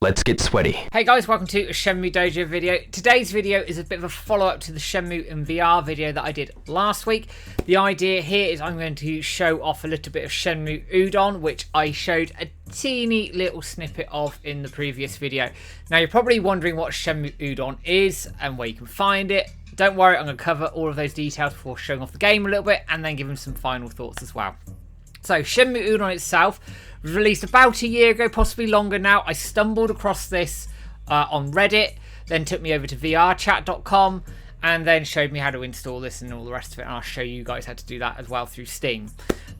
Let's get sweaty. Hey guys, welcome to a Shenmue Dojo video. Today's video is a bit of a follow-up to the Shenmue in VR video that I did last week. The idea here is I'm going to show off a little bit of Shenmue Udon, which I showed a teeny little snippet of in the previous video. Now you're probably wondering what Shenmue Udon is and where you can find it. Don't worry, I'm going to cover all of those details before showing off the game a little bit and then giving some final thoughts as well. So Shenmue Udon itself was released about a year ago, possibly longer now. I stumbled across this on Reddit, then took me over to vrchat.com and then showed me how to install this and all the rest of it. And I'll show you guys how to do that as well through Steam.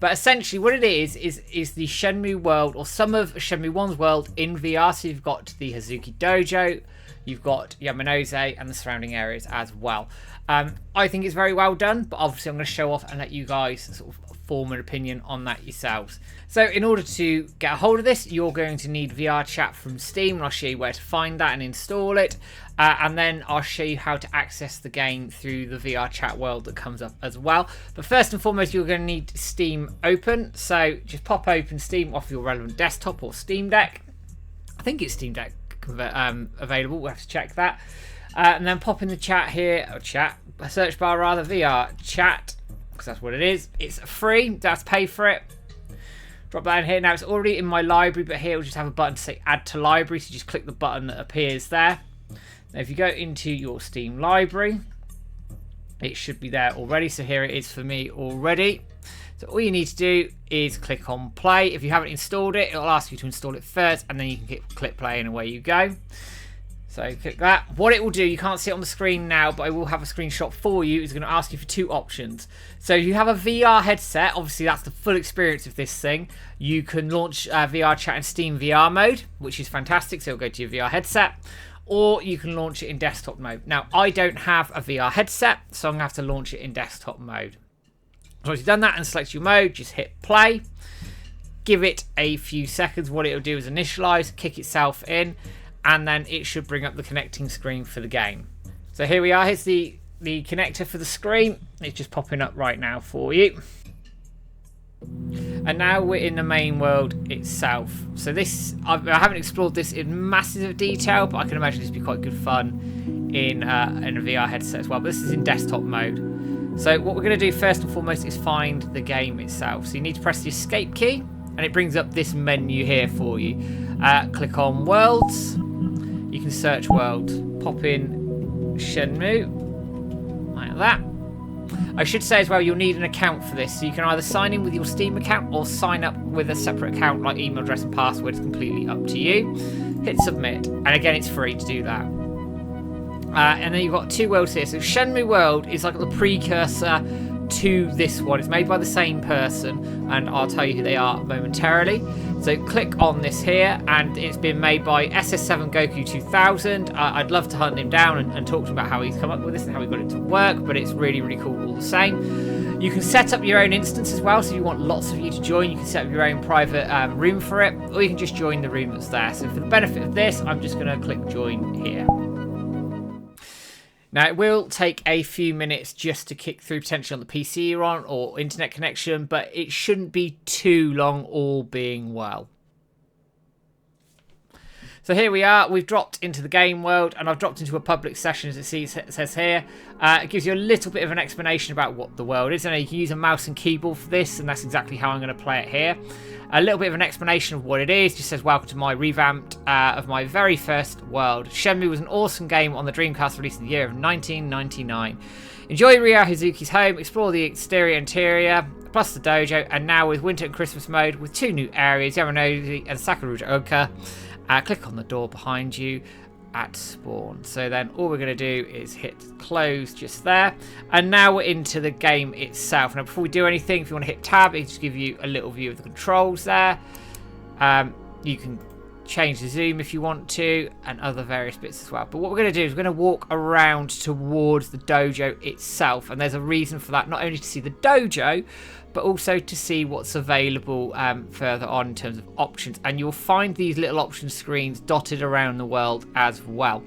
But essentially what it is the Shenmue world, or some of Shenmue 1's world in VR. So you've got the Hazuki Dojo, you've got Yamanose and the surrounding areas as well. I think it's very well done, but obviously I'm going to show off and let you guys sort of form an opinion on that yourselves. So in order to get a hold of this, you're going to need VR chat from Steam, and I'll show you where to find that and install it, and then I'll show you how to access the game through the VR chat world that comes up as well. But first and foremost, you're going to need Steam open, so just pop open Steam off your relevant desktop or Steam Deck. I think it's Steam Deck available, we'll have to check that. And then pop in the chat here, or chat, search bar rather, VR chat, because that's what it is. It's free, that's pay for it. Drop that in here. Now it's already in my library, but here we'll just have a button to say add to library, so just click the button that appears there. Now if you go into your Steam library, it should be there already, so here it is for me already. So all you need to do is click on play. If you haven't installed it, it'll ask you to install it first, and then you can click play and away you go. So click that. What it will do, you can't see it on the screen now, but I will have a screenshot for you. It's going to ask you for two options. So you have a VR headset. Obviously, that's the full experience of this thing. You can launch VR chat in Steam VR mode, which is fantastic. So it'll go to your VR headset. Or you can launch it in desktop mode. Now, I don't have a VR headset, so I'm going to have to launch it in desktop mode. So once you've done that and select your mode, just hit play. Give it a few seconds. What it'll do is initialize, kick itself in, and then it should bring up the connecting screen for the game. So here we are. Here's the connector for the screen. It's just popping up right now for you. And now we're in the main world itself. So this, I haven't explored this in massive detail, but I can imagine this would be quite good fun in a VR headset as well. But this is in desktop mode. So what we're going to do first and foremost is find the game itself. So you need to press the escape key, and it brings up this menu here for you. Click on worlds. You can search world, pop in Shenmue, like that. I should say as well, you'll need an account for this, so you can either sign in with your Steam account or sign up with a separate account like email address and password. It's completely up to you. Hit submit, and again it's free to do that. And then you've got two worlds here. So Shenmue World is like the precursor to this one. It's made by the same person, and I'll tell you who they are momentarily. So click on this here, and it's been made by SS7 Goku 2000. I'd love to hunt him down and talk to him about how he's come up with this and how he got it to work, but it's really, really cool all the same. You can set up your own instance as well, so if you want lots of you to join, you can set up your own private room for it, or you can just join the room that's there. So for the benefit of this, I'm just going to click join here. Now, it will take a few minutes just to kick through potentially on the PC you're on or internet connection, but it shouldn't be too long, all being well. So here we are. We've dropped into the game world, and I've dropped into a public session, as it says here. It gives you a little bit of an explanation about what the world is, and you can use a mouse and keyboard for this, and that's exactly how I'm going to play it here. A little bit of an explanation of what it is. Just says, welcome to my revamped of my very first world. Shenmue was an awesome game on the Dreamcast, released in the year of 1999. Enjoy Ryo Hazuki's home, explore the exterior interior, plus the dojo, and now with winter and Christmas mode with two new areas, Yamanose and Sakuruja-oka. Click on the door behind you at spawn. So then all we're going to do is hit close just there, and now we're into the game itself. Now before we do anything, if you want to hit tab, it just give you a little view of the controls there. You can change the zoom if you want to, and other various bits as well. But what we're going to do is we're going to walk around towards the dojo itself, and there's a reason for that, not only to see the dojo, but also to see what's available further on in terms of options. And you'll find these little option screens dotted around the world as well.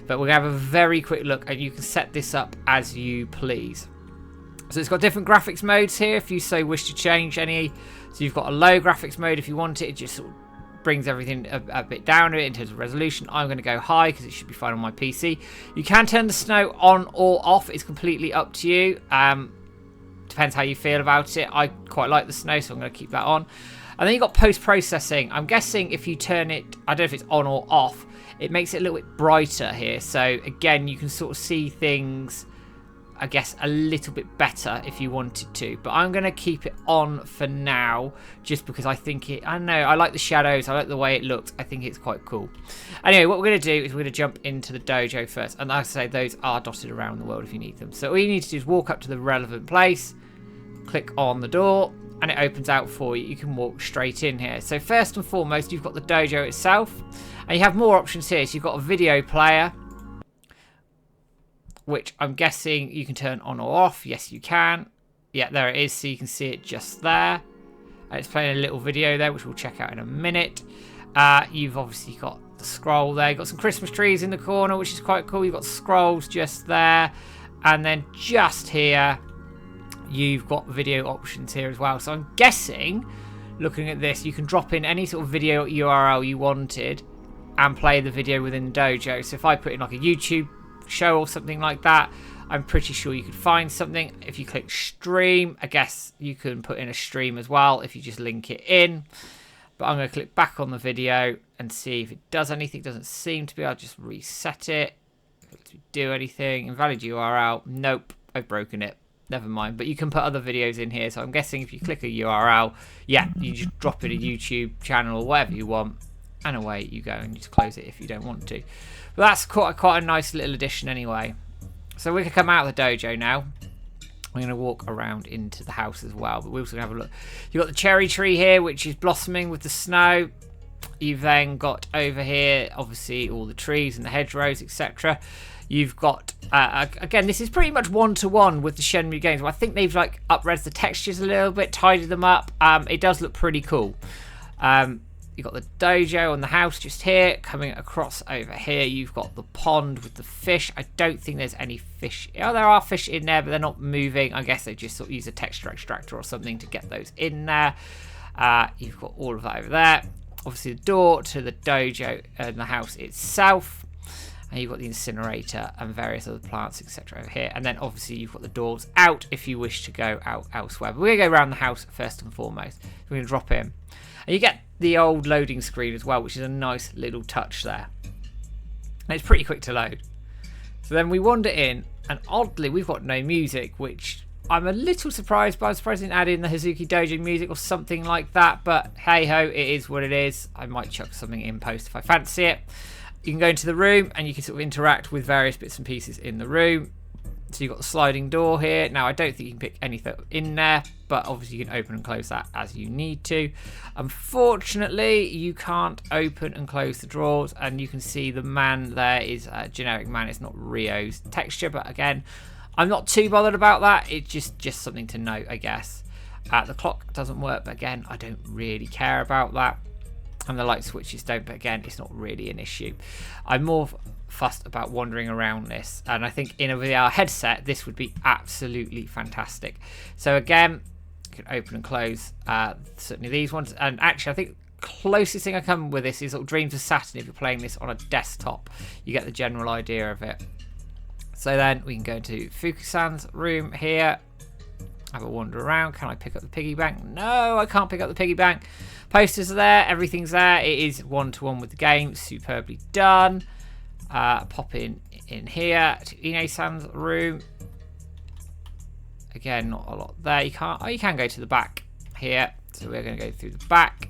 But we're going to have a very quick look, and you can set this up as you please. So it's got different graphics modes here if you so wish to change any. So you've got a low graphics mode if you want it, just sort of brings everything a bit down in terms of resolution. I'm going to go high because it should be fine on my PC. You can turn the snow on or off. It's completely up to you. Depends how you feel about it. I quite like the snow, so I'm going to keep that on. And then you've got post-processing. I'm guessing if you turn it, I don't know if it's on or off, it makes it a little bit brighter here. So again, you can sort of see things, I guess, a little bit better if you wanted to. But I'm going to keep it on for now, just because I think it, I don't know, I like the shadows, I like the way it looks, I think it's quite cool. Anyway, what we're going to do is we're going to jump into the dojo first. And like I say, those are dotted around the world if you need them. So all you need to do is walk up to the relevant place, click on the door, and it opens out for you. You can walk straight in here. So first and foremost, you've got the dojo itself. And you have more options here. So you've got a video player, which I'm guessing you can turn on or off. Yes, you can. Yeah, there it is. So you can see it just there. And it's playing a little video there, which we'll check out in a minute. You've obviously got the scroll there. You've got some Christmas trees in the corner, which is quite cool. You've got scrolls just there. And then just here, you've got video options here as well. So I'm guessing, looking at this, you can drop in any sort of video URL you wanted and play the video within the dojo. So if I put in like a YouTube show or something like that, I'm pretty sure you could find something. If you click stream, I guess you can put in a stream as well if you just link it in. But I'm going to click back on the video and see if it does anything. It doesn't seem to be. I'll just reset it. If it lets me do anything. Invalid URL. Nope, I've broken it. Never mind. But you can put other videos in here. So I'm guessing if you click a URL, yeah, you just drop in a YouTube channel or whatever you want. And away you go, and you just close it if you don't want to. But that's quite a nice little addition anyway. So we can come out of the dojo now. We're going to walk around into the house as well. But we're also going to have a look. You've got the cherry tree here, which is blossoming with the snow. You've then got over here, obviously, all the trees and the hedgerows, etc. You've got, again, this is pretty much one-to-one with the Shenmue games. I think they've like up-res the textures a little bit, tidied them up. It does look pretty cool. You've got the dojo and the house just here. Coming across over here, you've got the pond with the fish. I don't think there's any fish. Oh, there are fish in there, but they're not moving. I guess they just sort of use a texture extractor or something to get those in there. You've got all of that over there. Obviously, the door to the dojo and the house itself. And you've got the incinerator and various other plants, etc. over here. And then, obviously, you've got the doors out if you wish to go out elsewhere. But we're going to go around the house first and foremost. We're going to drop in. And you get the old loading screen as well, which is a nice little touch there. And it's pretty quick to load. So then we wander in, and oddly, we've got no music, which I'm a little surprised by. I'm surprised they didn't add in the Hazuki Dojo music or something like that. But hey-ho, it is what it is. I might chuck something in post if I fancy it. You can go into the room, and you can sort of interact with various bits and pieces in the room. So you've got the sliding door here. Now, I don't think you can pick anything in there, but obviously you can open and close that as you need to. Unfortunately, you can't open and close the drawers, and you can see the man there is a generic man. It's not Rio's texture, but again, I'm not too bothered about that. It's just something to note, I guess. The clock doesn't work, but again, I don't really care about that. And the light switches don't, but again, it's not really an issue. I'm more fussed about wandering around this, and I think in a VR headset this would be absolutely fantastic. So again, you can open and close certainly these ones, and actually I think closest thing I come with this is sort of Dreams of Saturn. If you're playing this on a desktop, you get the general idea of it. So then we can go to Fukusan's room here, have a wander around. Can I pick up the piggy bank? No, I can't pick up the piggy bank. Posters are there, everything's there. It is one-to-one with the game, superbly done. Pop in here to Ine-san's room. Again, not a lot there. You can go to the back here. So we're going to go through the back.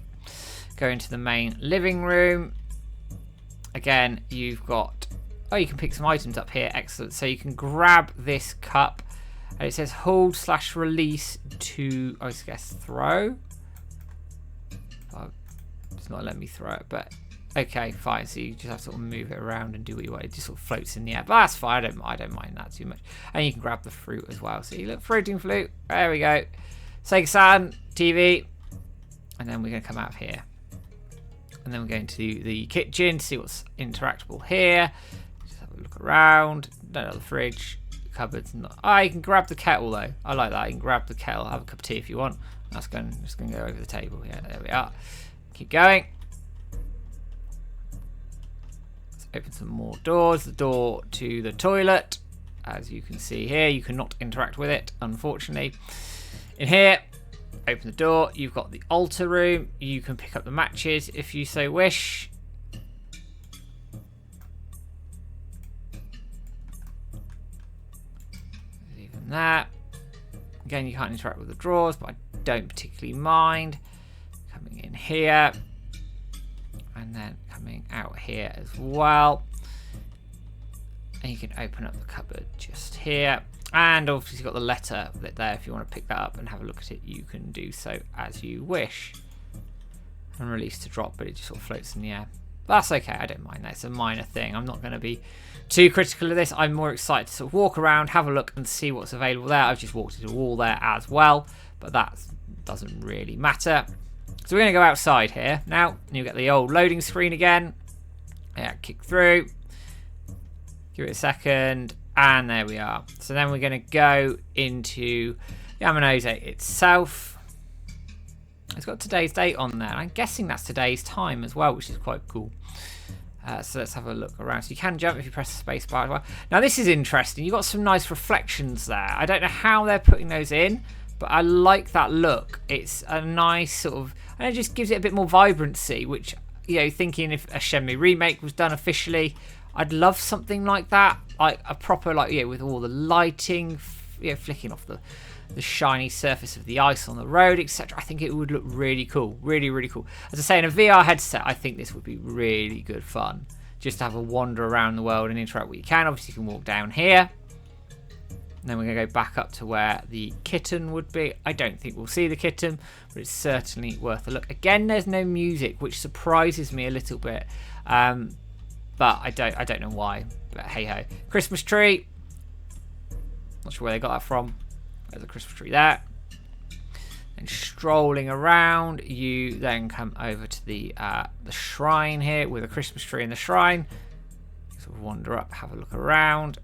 Go into the main living room. Again, you've got... Oh, you can pick some items up here. Excellent. So you can grab this cup. And it says hold/release to, I guess, throw. Oh, it's not letting me throw it, but... Okay, fine. So you just have to sort of move it around and do what you want. It just sort of floats in the air. But that's fine. I don't mind that too much. And you can grab the fruit as well. So you look, fruiting flute. There we go. Sega-san, TV. And then we're going to come out of here. And then we're going to the kitchen to see what's interactable here. Just have a look around. Don't know the fridge. Cupboards. Not... Oh, you can grab the kettle though. I like that. You can grab the kettle. Have a cup of tea if you want. That's going. Just going to go over the table. Yeah, there we are. Keep going. Open some more doors. The door to the toilet, as you can see here, you cannot interact with it, unfortunately. In here, open the door. You've got the altar room. You can pick up the matches if you so wish. Even that. Again, you can't interact with the drawers, but I don't particularly mind. Coming in here. And then coming out here as well. And you can open up the cupboard just here. And obviously you've got the letter bit there. If you want to pick that up and have a look at it, you can do so as you wish. And release to drop, but it just sort of floats in the air. But that's okay, I don't mind that. It's a minor thing. I'm not going to be too critical of this. I'm more excited to sort of walk around, have a look and see what's available there. I've just walked into a wall there as well, but that doesn't really matter. So we're going to go outside here. Now, you get the old loading screen again. Yeah, kick through. Give it a second. And there we are. So then we're going to go into Yamanose itself. It's got today's date on there. I'm guessing that's today's time as well, which is quite cool. So let's have a look around. So you can jump if you press the space bar as well. Now this is interesting. You've got some nice reflections there. I don't know how they're putting those in, but I like that look. It's a nice sort of, and it just gives it a bit more vibrancy, which, you know, thinking if a Shenmue remake was done officially, I'd love something like that. Like a proper, like, yeah, with all the lighting, flicking off the shiny surface of the ice on the road, etc. I think it would look really cool. Really, really cool. As I say, in a VR headset, I think this would be really good fun. Just to have a wander around the world and interact with you can. Obviously, you can walk down here. And then we're going to go back up to where the kitten would be. I don't think we'll see the kitten, but it's certainly worth a look. Again, there's no music, which surprises me a little bit. But I don't know why. But hey ho. Christmas tree. Not sure where they got that from. There's a Christmas tree there. And strolling around, you then come over to the shrine here with a Christmas tree in the shrine. Sort of wander up, have a look around.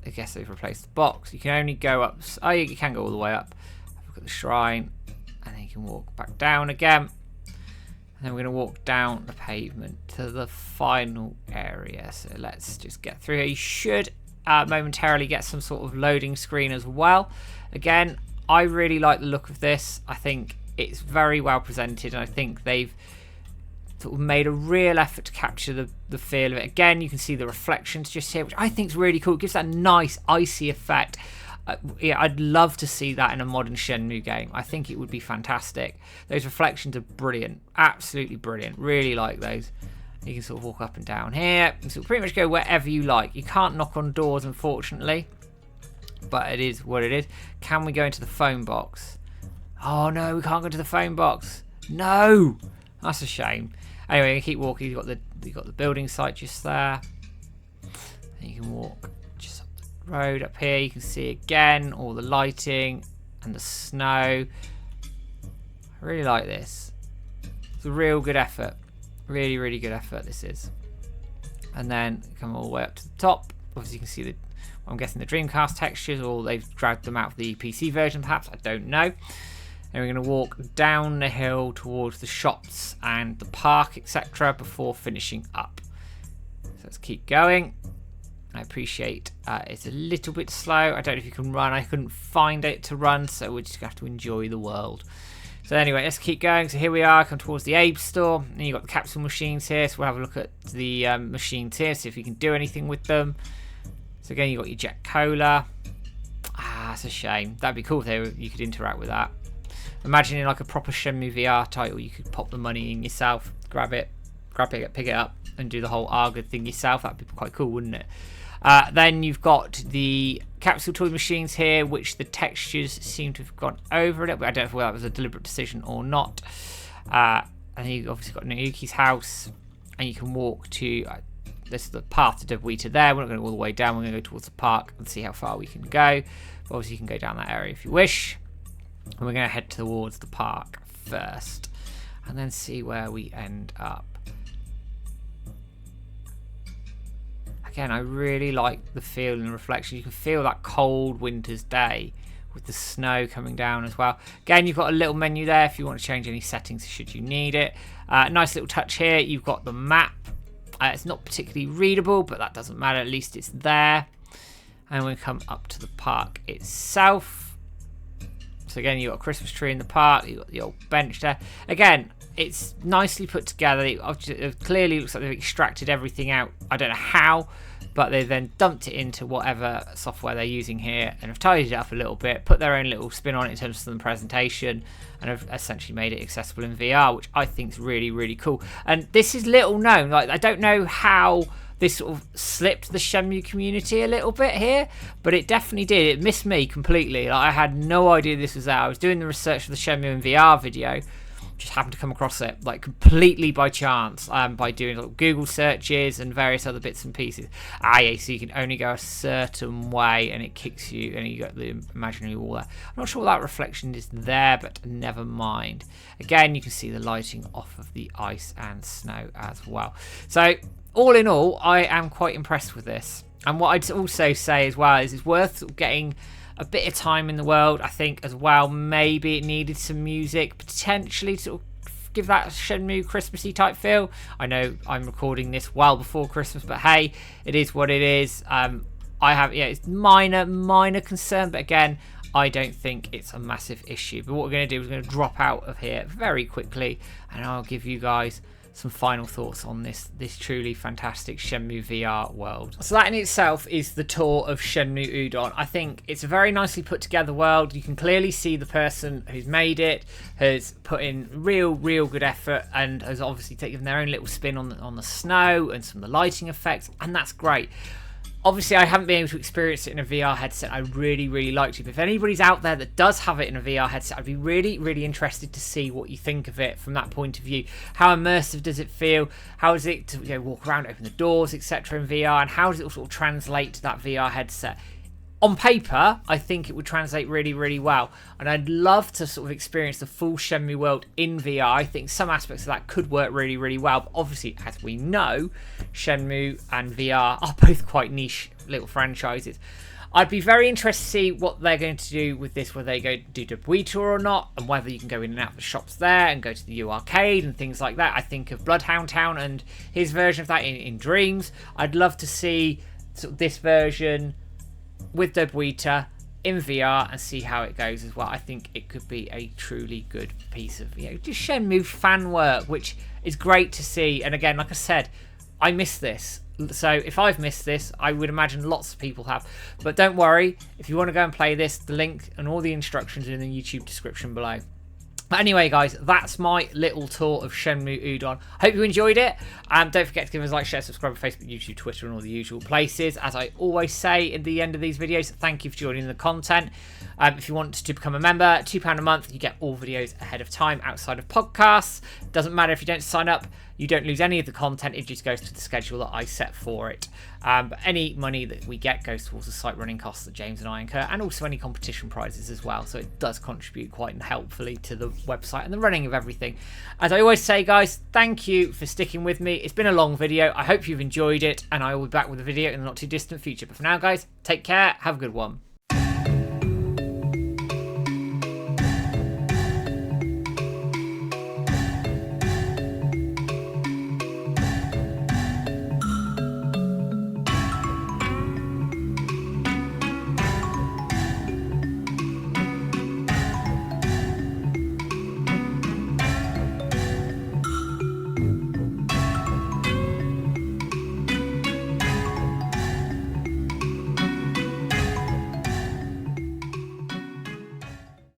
I guess they've replaced the box. You can only go up. Oh, you can go all the way up. Have a look at the shrine, and then you can walk back down again. And then we're going to walk down the pavement to the final area. So let's just get through here. You should momentarily get some sort of loading screen as well. Again, I really like the look of this. I think it's very well presented, and I think they've sort of made a real effort to capture the feel of it. Again, you can see the reflections just here, which I think is really cool. It gives that nice icy effect. Yeah, I'd love to see that in a modern Shenmue game. I think it would be fantastic. Those reflections are brilliant. Absolutely brilliant. Really like those. You can sort of walk up and down here. You can sort of pretty much go wherever you like. You can't knock on doors, unfortunately. But it is what it is. Can we go into the phone box? Oh, no, we can't go to the phone box. No! That's a shame. Anyway, you keep walking. You've got the building site just there. And you can walk just up the road up here. You can see again all the lighting and the snow. I really like this. It's a real good effort. Really, really good effort this is. And then come all the way up to the top. Obviously, you can see I'm guessing the Dreamcast textures, or they've dragged them out of the PC version, perhaps. I don't know. And we're going to walk down the hill towards the shops and the park, etc., before finishing up. So let's keep going. I appreciate it's a little bit slow. I don't know if you can run. I couldn't find it to run, so we're just going to have to enjoy the world. So anyway, let's keep going. So here we are, come towards the Abe store. And you've got the capsule machines here, so we'll have a look at the machines here, see if we can do anything with them. So again, you've got your Jet Cola. That's a shame. That'd be cool if you could interact with that. Imagine in like a proper Shenmue VR title, you could pop the money in yourself, grab it, pick it up, and do the whole Arga thing yourself. That'd be quite cool, wouldn't it? Then you've got the capsule toy machines here, which the textures seem to have gone over a little bit. I don't know if that was a deliberate decision or not. And then you've obviously got Naoki's house, and you can walk to this is the path to Debuita there. We're not going to go all the way down. We're going to go towards the park and see how far we can go. But obviously, you can go down that area if you wish. And we're going to head towards the park first, and then see where we end up. Again, I really like the feel and the reflection. You can feel that cold winter's day with the snow coming down as well. Again, you've got a little menu there if you want to change any settings should you need it. Nice little touch here. You've got the map. It's not particularly readable, but that doesn't matter. At least it's there. And we come up to the park itself. So again, you've got a Christmas tree in the park. You've got the old bench there. Again, it's nicely put together. It clearly looks like they've extracted everything out. I don't know how, but they then dumped it into whatever software they're using here and have tidied it up a little bit, put their own little spin on it in terms of the presentation, and have essentially made it accessible in VR, which I think is really, really cool. And this is little known. Like, I don't know how this sort of slipped the Shenmue community a little bit here, but it definitely did. It missed me completely. Like, I had no idea this was out. I was doing the research for the Shenmue in VR video, just happened to come across it like completely by chance, by doing like Google searches and various other bits and pieces. Yeah, so you can only go a certain way and it kicks you, and you got the imaginary wall there. I'm not sure what that reflection is there, but never mind. Again, you can see the lighting off of the ice and snow as well. So all in all, I am quite impressed with this. And what I'd also say as well is it's worth getting a bit of time in the world, I think, as well. Maybe it needed some music, potentially, to sort of give that Shenmue Christmassy type feel. I know I'm recording this well before Christmas, but hey, it is what it is. I have, it's minor concern, but again, I don't think it's a massive issue. But what we're going to do is we're going to drop out of here very quickly, and I'll give you guys some final thoughts on this truly fantastic Shenmue VR world. So that in itself is the tour of Shenmue Udon. I think it's a very nicely put together world. You can clearly see the person who's made it has put in real good effort, and has obviously taken their own little spin on the snow and some of the lighting effects, and that's great. Obviously, I haven't been able to experience it in a VR headset. I really like to. But if anybody's out there that does have it in a VR headset, I'd be really interested to see what you think of it from that point of view. How immersive does it feel? How is it to walk around, open the doors, etc. in VR? And how does it sort of translate to that VR headset? On paper, I think it would translate really well, and I'd love to sort of experience the full Shenmue world in VR. I think some aspects of that could work really well, but obviously, as we know, Shenmue and VR are both quite niche little franchises. I'd be very interested to see what they're going to do with this, whether they go do Dobuita or not, and whether you can go in and out of the shops there and go to the U Arcade and things like that. I think of Bloodhound Town and his version of that in Dreams. I'd love to see sort of this version with Dobuita in VR and see how it goes as well. I think it could be a truly good piece of just Shenmue fan work, which is great to see. And again, like I said, I miss this. So if I've missed this, I would imagine lots of people have. But don't worry, if you want to go and play this, the link and all the instructions are in the YouTube description below. But anyway, guys, that's my little tour of Shenmue Udon. Hope you enjoyed it. Don't forget to give us a like, share, subscribe on Facebook, YouTube, Twitter, and all the usual places. As I always say at the end of these videos, thank you for joining the content. If you want to become a member, £2 a month, you get all videos ahead of time outside of podcasts. Doesn't matter if you don't sign up. You don't lose any of the content. It just goes to the schedule that I set for it. But any money that we get goes towards the site running costs that James and I incur, and also any competition prizes as well. So it does contribute quite helpfully to the website and the running of everything. As I always say, guys, thank you for sticking with me. It's been a long video. I hope you've enjoyed it, and I will be back with a video in the not too distant future. But for now, guys, take care. Have a good one.